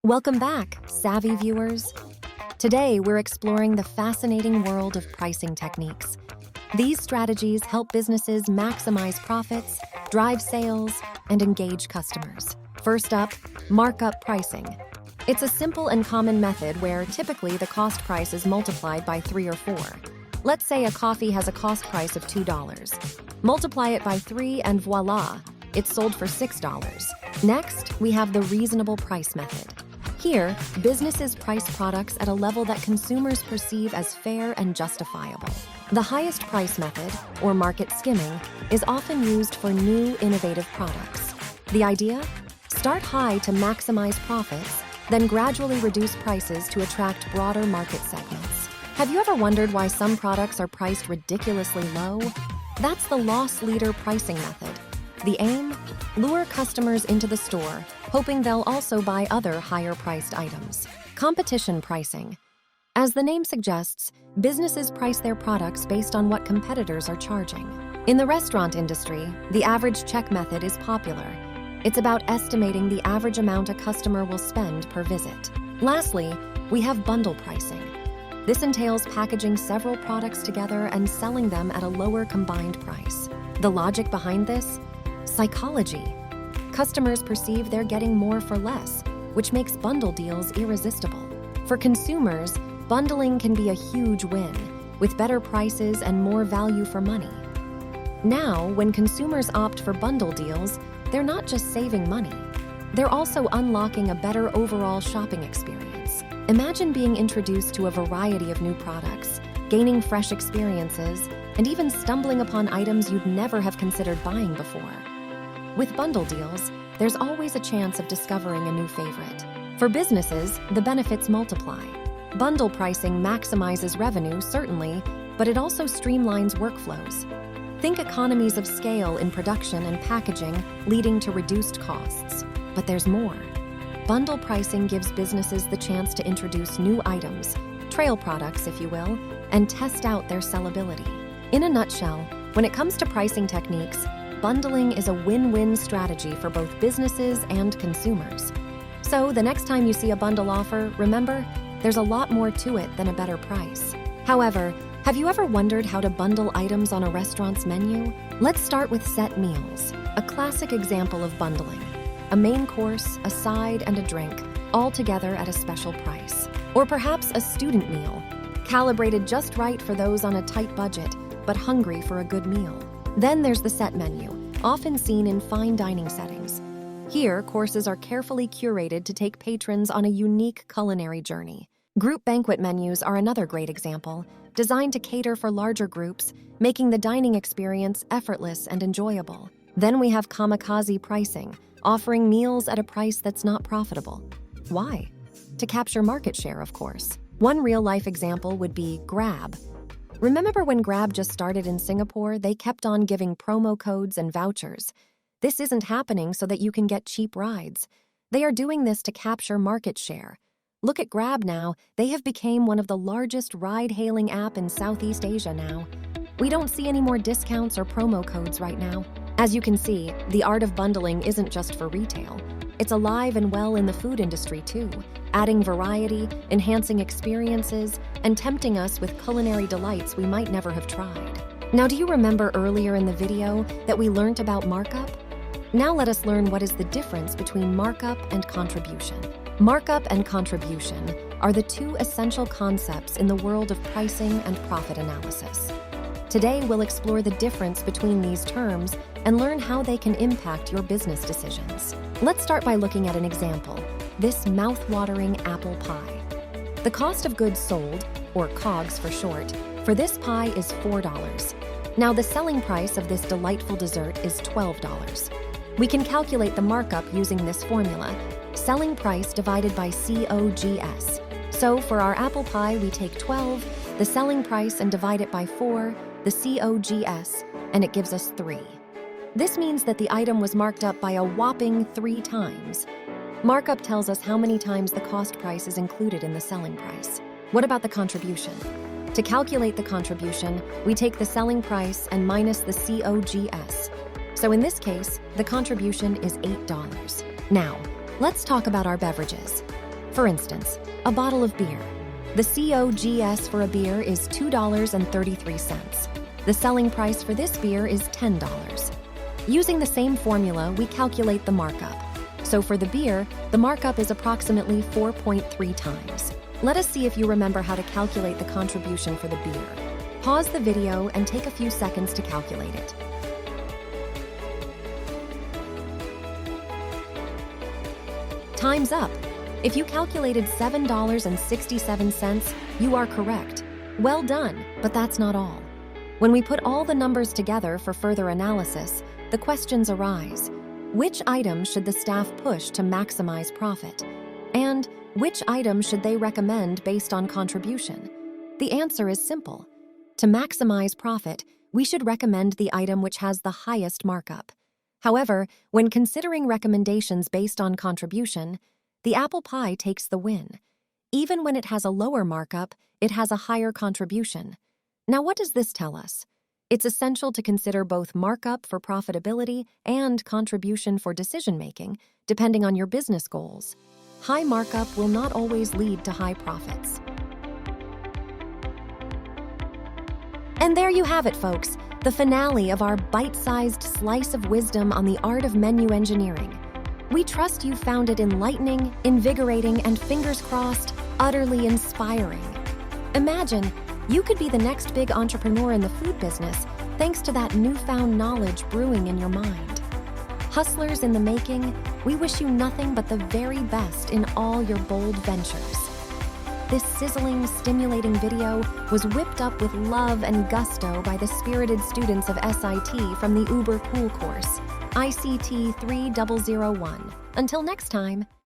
Welcome back, savvy viewers. Today, we're exploring the fascinating world of pricing techniques. These strategies help businesses maximize profits, drive sales, and engage customers. First up, markup pricing. It's a simple and common method where typically the cost price is multiplied by 3 or 4. Let's say a coffee has a cost price of $2. Multiply it by 3 and voila, it's sold for $6. Next, we have the reasonable price method. Here, businesses price products at a level that consumers perceive as fair and justifiable. The highest price method, or market skimming, is often used for new, innovative products. The idea? Start high to maximize profits, then gradually reduce prices to attract broader market segments. Have you ever wondered why some products are priced ridiculously low? That's the loss leader pricing method. The aim? Lure customers into the store, hoping they'll also buy other higher-priced items. Competition pricing. As the name suggests, businesses price their products based on what competitors are charging. In the restaurant industry, the average check method is popular. It's about estimating the average amount a customer will spend per visit. Lastly, we have bundle pricing. This entails packaging several products together and selling them at a lower combined price. The logic behind this? Psychology. Customers perceive they're getting more for less, which makes bundle deals irresistible. For consumers, bundling can be a huge win, with better prices and more value for money. Now, when consumers opt for bundle deals, they're not just saving money, they're also unlocking a better overall shopping experience. Imagine being introduced to a variety of new products, gaining fresh experiences, and even stumbling upon items you'd never have considered buying before. With bundle deals, there's always a chance of discovering a new favorite. For businesses, the benefits multiply. Bundle pricing maximizes revenue, certainly, but it also streamlines workflows. Think economies of scale in production and packaging, leading to reduced costs. But there's more. Bundle pricing gives businesses the chance to introduce new items, trail products, if you will, and test out their sellability. In a nutshell, when it comes to pricing techniques, bundling is a win-win strategy for both businesses and consumers. So the next time you see a bundle offer, remember, there's a lot more to it than a better price. However, have you ever wondered how to bundle items on a restaurant's menu? Let's start with set meals, a classic example of bundling. A main course, a side, and a drink, all together at a special price. Or perhaps a student meal, calibrated just right for those on a tight budget, but hungry for a good meal. Then there's the set menu, often seen in fine dining settings. Here, courses are carefully curated to take patrons on a unique culinary journey. Group banquet menus are another great example, designed to cater for larger groups, making the dining experience effortless and enjoyable. Then we have kamikaze pricing, offering meals at a price that's not profitable. Why? To capture market share, of course. One real-life example would be Grab. Remember when Grab just started in Singapore, they kept on giving promo codes and vouchers. This isn't happening so that you can get cheap rides. They are doing this to capture market share. Look at Grab now. They have become one of the largest ride-hailing app in Southeast Asia now. We don't see any more discounts or promo codes right now. As you can see, the art of bundling isn't just for retail. It's alive and well in the food industry too, adding variety, enhancing experiences, and tempting us with culinary delights we might never have tried. Now, do you remember earlier in the video that we learned about markup? Now let us learn what is the difference between markup and contribution. Markup and contribution are the two essential concepts in the world of pricing and profit analysis. Today, we'll explore the difference between these terms and learn how they can impact your business decisions. Let's start by looking at an example, this mouth-watering apple pie. The cost of goods sold, or COGS for short, for this pie is $4. Now, the selling price of this delightful dessert is $12. We can calculate the markup using this formula, selling price divided by COGS. So for our apple pie, we take 12, the selling price, and divide it by 4, the COGS, and it gives us 3. This means that the item was marked up by a whopping 3 times. Markup tells us how many times the cost price is included in the selling price. What about the contribution? To calculate the contribution, we take the selling price and minus the COGS. So in this case, the contribution is $8. Now, let's talk about our beverages. For instance, a bottle of beer. The COGS for a beer is $2.33. The selling price for this beer is $10. Using the same formula, we calculate the markup. So for the beer, the markup is approximately 4.3 times. Let us see if you remember how to calculate the contribution for the beer. Pause the video and take a few seconds to calculate it. Time's up. If you calculated $7.67, you are correct. Well done, but that's not all. When we put all the numbers together for further analysis, the questions arise. Which item should the staff push to maximize profit? And which item should they recommend based on contribution? The answer is simple. To maximize profit, we should recommend the item which has the highest markup. However, when considering recommendations based on contribution, the apple pie takes the win. Even when it has a lower markup, it has a higher contribution. Now, what does this tell us? It's essential to consider both markup for profitability and contribution for decision-making, depending on your business goals. High markup will not always lead to high profits. And there you have it, folks, the finale of our bite-sized slice of wisdom on the art of menu engineering. We trust you found it enlightening, invigorating, and fingers crossed, utterly inspiring. Imagine, you could be the next big entrepreneur in the food business thanks to that newfound knowledge brewing in your mind. Hustlers in the making, we wish you nothing but the very best in all your bold ventures. This sizzling, stimulating video was whipped up with love and gusto by the spirited students of SIT from the Uber Cool course, ICT 3001. Until next time.